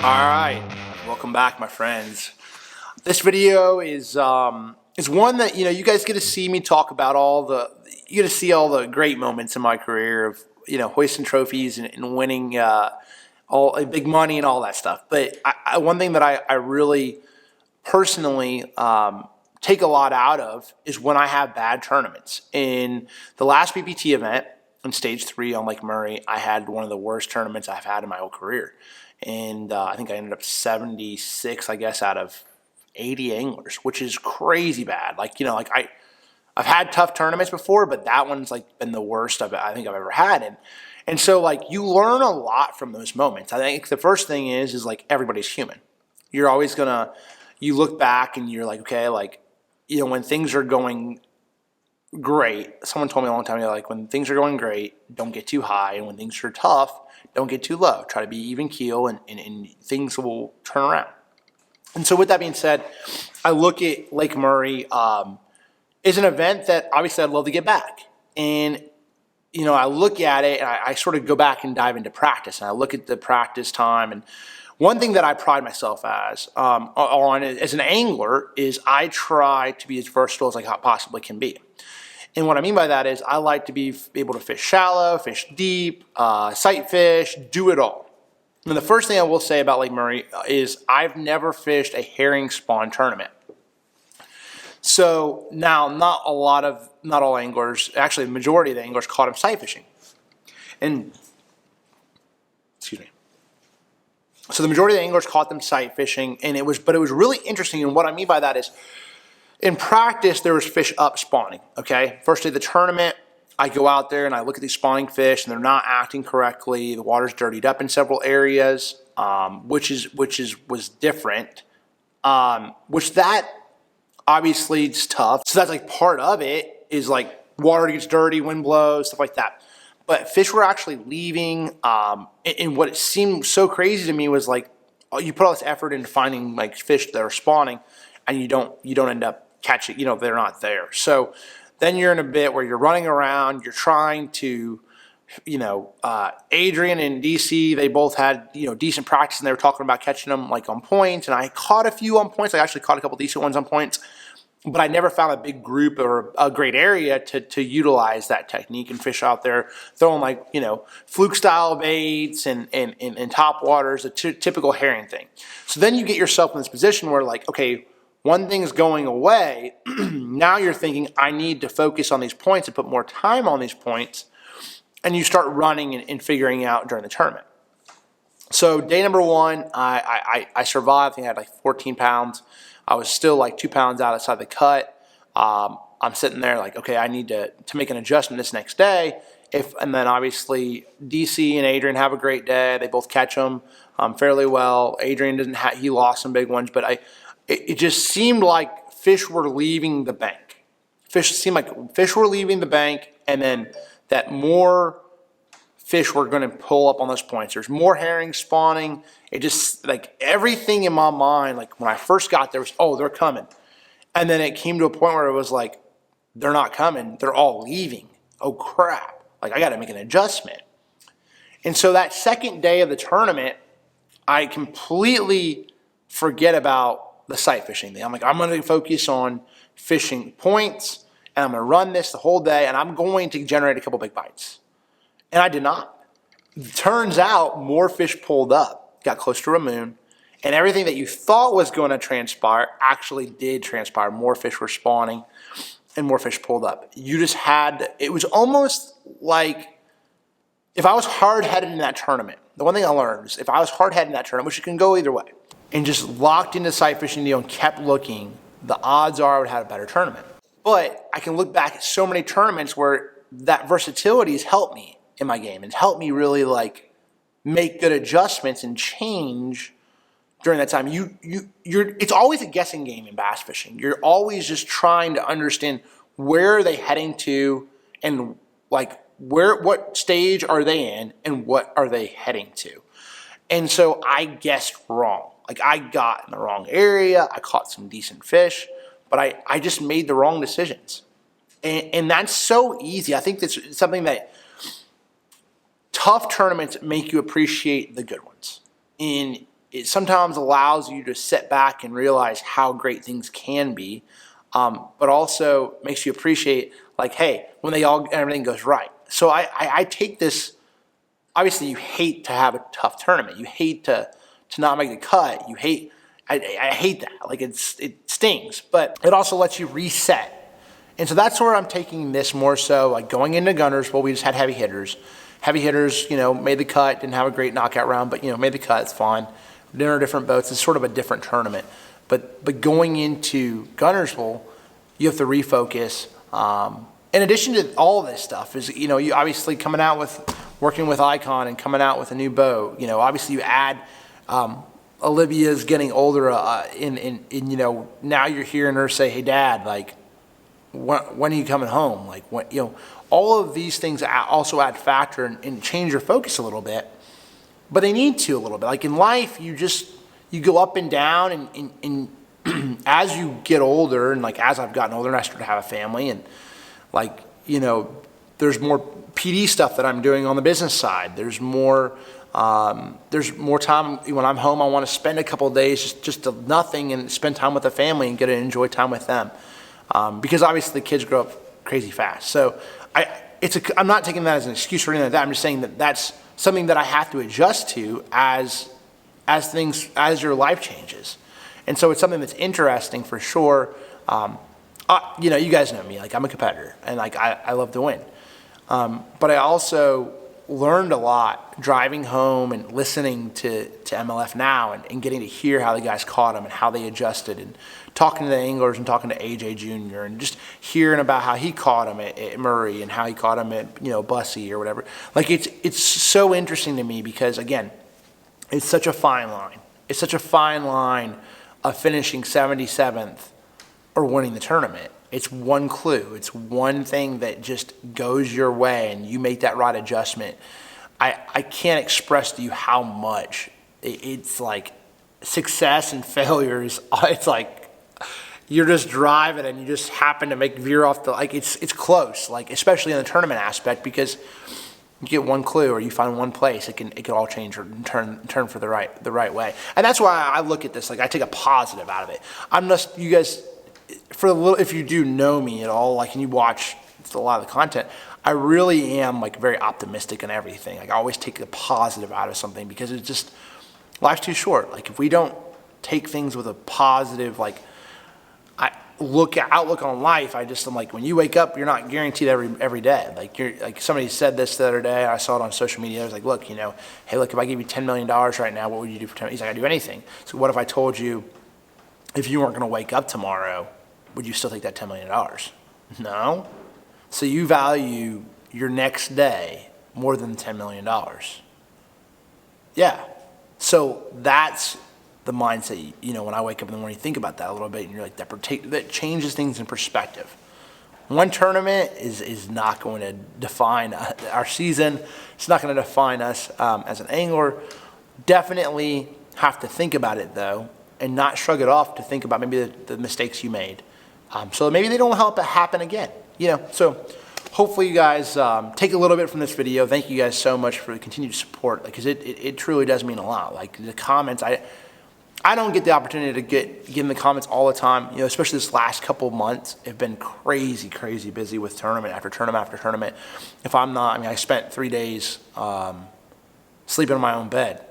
Alright, welcome back my friends. This video is one that you guys get to see me talk about you get to see all the great moments in my career of hoisting trophies and winning all big money and all that stuff. But one thing that I really personally take a lot out of is when I have bad tournaments. In the last BPT event in stage 3 on Lake Murray, I had one of the worst tournaments I've had in my whole career. And I think I ended up 76, I guess, out of 80 anglers, which is crazy bad. I've had tough tournaments before, but that one's been the worst I think I've ever had. And so you learn a lot from those moments. I think the first thing is everybody's human. You're always you look back and you're okay, when things are going great. Someone told me a long time ago, when things are going great, don't get too high, and when things are tough, don't get too low. Try to be even keel, and things will turn around. And so with that being said, I look at Lake Murray as an event that obviously I'd love to get back. And I look at it and I sort of go back and dive into practice, and I look at the practice time. And one thing that I pride myself on as an angler is I try to be as versatile as I possibly can be. And what I mean by that is I like to be able to fish shallow, fish deep, sight fish, do it all. And the first thing I will say about Lake Murray is I've never fished a herring spawn tournament. So now not all anglers, actually the majority of the anglers caught them sight fishing. And, excuse me. So the majority of the anglers caught them sight fishing, and it was really interesting. And what I mean by that is, in practice, there was fish up spawning, okay? First day of the tournament, I go out there and I look at these spawning fish, and they're not acting correctly. The water's dirtied up in several areas, which was different. Which that obviously is tough. So that's part of it is water gets dirty, wind blows, stuff like that. But fish were actually leaving, and what it seemed so crazy to me was you put all this effort into finding fish that are spawning, and you don't end up catching, they're not there. So then you're in a bit where you're running around, you're trying to, Adrian and DC, they both had, decent practice, and they were talking about catching them on points, and I caught a few on points. I actually caught a couple decent ones on points, but I never found a big group or a great area to utilize that technique and fish out there throwing fluke style baits and top waters, a typical herring thing. So then you get yourself in this position where okay, one thing's going away. Now you're thinking, I need to focus on these points and put more time on these points. And you start running and figuring out during the tournament. So day number 1, I survived. I think I had 14 pounds. I was still 2 pounds outside the cut. I'm sitting there okay, I need to make an adjustment this next day. And then obviously DC and Adrian have a great day. They both catch them fairly well. Adrian he lost some big ones, but it just seemed like fish were leaving the bank. Fish were leaving the bank, and then that more fish were going to pull up on those points. There's more herring spawning. It just everything in my mind, when I first got there was, oh, they're coming. And then it came to a point where it was they're not coming. They're all leaving. Oh crap. I got to make an adjustment. And so that second day of the tournament, I completely forget about the sight fishing thing. I'm I'm going to focus on fishing points, and I'm going to run this the whole day, and I'm going to generate a couple big bites. And I did not. It turns out more fish pulled up, got close to a moon, and everything that you thought was going to transpire actually did transpire. More fish were spawning, and more fish pulled up. It was almost like if I was hard-headed in that tournament. The one thing I learned is if I was hard-headed in that tournament, which it can go either way, and just locked into sight fishing deal and kept looking, the odds are I would have had a better tournament. But I can look back at so many tournaments where that versatility has helped me in my game and helped me really make good adjustments and change during that time. It's always a guessing game in bass fishing. You're always just trying to understand where are they heading to, and what stage are they in, and what are they heading to. And so I guessed wrong. I got in the wrong area. I caught some decent fish, but I just made the wrong decisions. And that's so easy. I think that's something that tough tournaments make you appreciate the good ones. And it sometimes allows you to sit back and realize how great things can be, but also makes you appreciate, like, hey, when everything goes right. So I take this. Obviously, you hate to have a tough tournament. You hate to not make the cut. I hate that. Like, it stings, but it also lets you reset. And so that's where I'm taking this more so, like going into Gunners. Well, we just had heavy hitters. Heavy hitters, made the cut, didn't have a great knockout round, but, made the cut, it's fine. They're different boats. It's sort of a different tournament. But going into Gunnersville, you have to refocus. In addition to all this stuff is, you obviously working with Icon and coming out with a new boat. Obviously you add, Olivia's getting older, now you're hearing her say, hey, Dad, like, when are you coming home? Like, all of these things also add factor and change your focus a little bit, but they need to a little bit. Like in life, you go up and down, and as you get older, and like as I've gotten older and I started to have a family, and like, there's more PD stuff that I'm doing on the business side. There's more time when I'm home. I want to spend a couple of days just to nothing and spend time with the family and get to enjoy time with them. Because obviously the kids grow up crazy fast. So I'm not taking that as an excuse or anything like that. I'm just saying that that's something that I have to adjust to as your life changes. And so it's something that's interesting for sure. You guys know me, like I'm a competitor and like I love to win. But I also learned a lot driving home and listening to MLF Now and getting to hear how the guys caught them and how they adjusted, and talking to the anglers and talking to AJ Jr. and just hearing about how he caught him at Murray and how he caught him at Bussy or whatever. Like it's so interesting to me because again, it's such a fine line. It's such a fine line of finishing 77th or winning the tournament. It's one clue. It's one thing that just goes your way and you make that right adjustment. I can't express to you how much it's like success and failures. It's like you're just driving and you just happen to veer off it's close, like especially in the tournament aspect, because you get one clue or you find one place, it can all change or turn for the right way. And that's why I look at this, like I take a positive out of it. I'm just, you guys, if you do know me at all, like, and you watch a lot of the content, I really am like very optimistic in everything. Like I always take the positive out of something because it's just, life's too short. Like if we don't take things with a positive, like outlook on life, I'm like, when you wake up, you're not guaranteed every day. Like somebody said this the other day, I saw it on social media. I was like, look, hey, look, if I give you $10 million right now, what would you do for 10? He's like, I'd do anything. So what if I told you, if you weren't going to wake up tomorrow, would you still take that $10 million? No. So you value your next day more than $10 million. Yeah. So that's the mindset, when I wake up in the morning, think about that a little bit, and you're like, that changes things in perspective. One tournament is not going to define our season. It's not going to define us as an angler. Definitely have to think about it, though, and not shrug it off to think about maybe the mistakes you made. So maybe they don't help it happen again. So hopefully you guys take a little bit from this video. Thank you guys so much for the continued support, because it truly does mean a lot. Like the comments, I don't get the opportunity to get in the comments all the time, especially this last couple of months have been crazy busy with tournament after tournament after tournament. If I'm not, I spent 3 days sleeping in my own bed,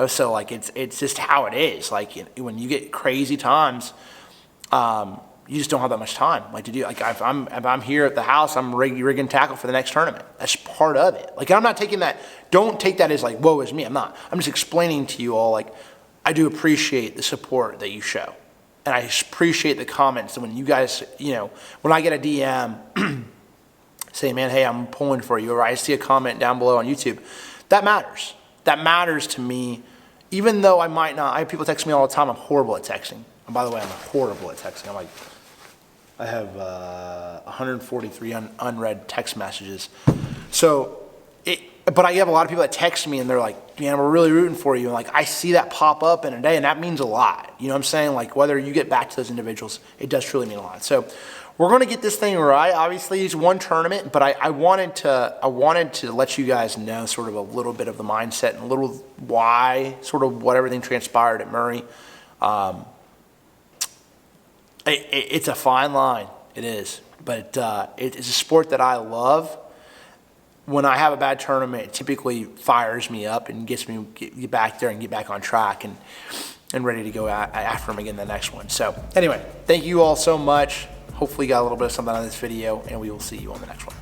so like it's just how it is. Like when you get crazy times, you just don't have that much time to do. Like if I'm here at the house, I'm rigging tackle for the next tournament. That's part of it. Like I'm not taking that. Don't take that as like, woe is me. I'm not. I'm just explaining to you all, like, I do appreciate the support that you show, and I appreciate the comments. And when you guys, when I get a DM say, man, hey, I'm pulling for you, or I see a comment down below on YouTube, that matters. That matters to me, even though I might not. I have people text me all the time. I'm horrible at texting. And by the way, I'm horrible at texting. I have 143 unread text messages. But I have a lot of people that text me and they're like, man, we're really rooting for you. And like, I see that pop up in a day, and that means a lot. You know what I'm saying? Like, whether you get back to those individuals, it does truly mean a lot. So we're going to get this thing right. Obviously, it's one tournament, but I wanted to let you guys know sort of a little bit of the mindset and a little why, sort of what everything transpired at Murray. It's a fine line, it is, but it's a sport that I love. When I have a bad tournament, it typically fires me up and gets me get back there and get back on track and ready to go after them again the next one. So anyway, thank you all so much. Hopefully you got a little bit of something out of this video, and we will see you on the next one.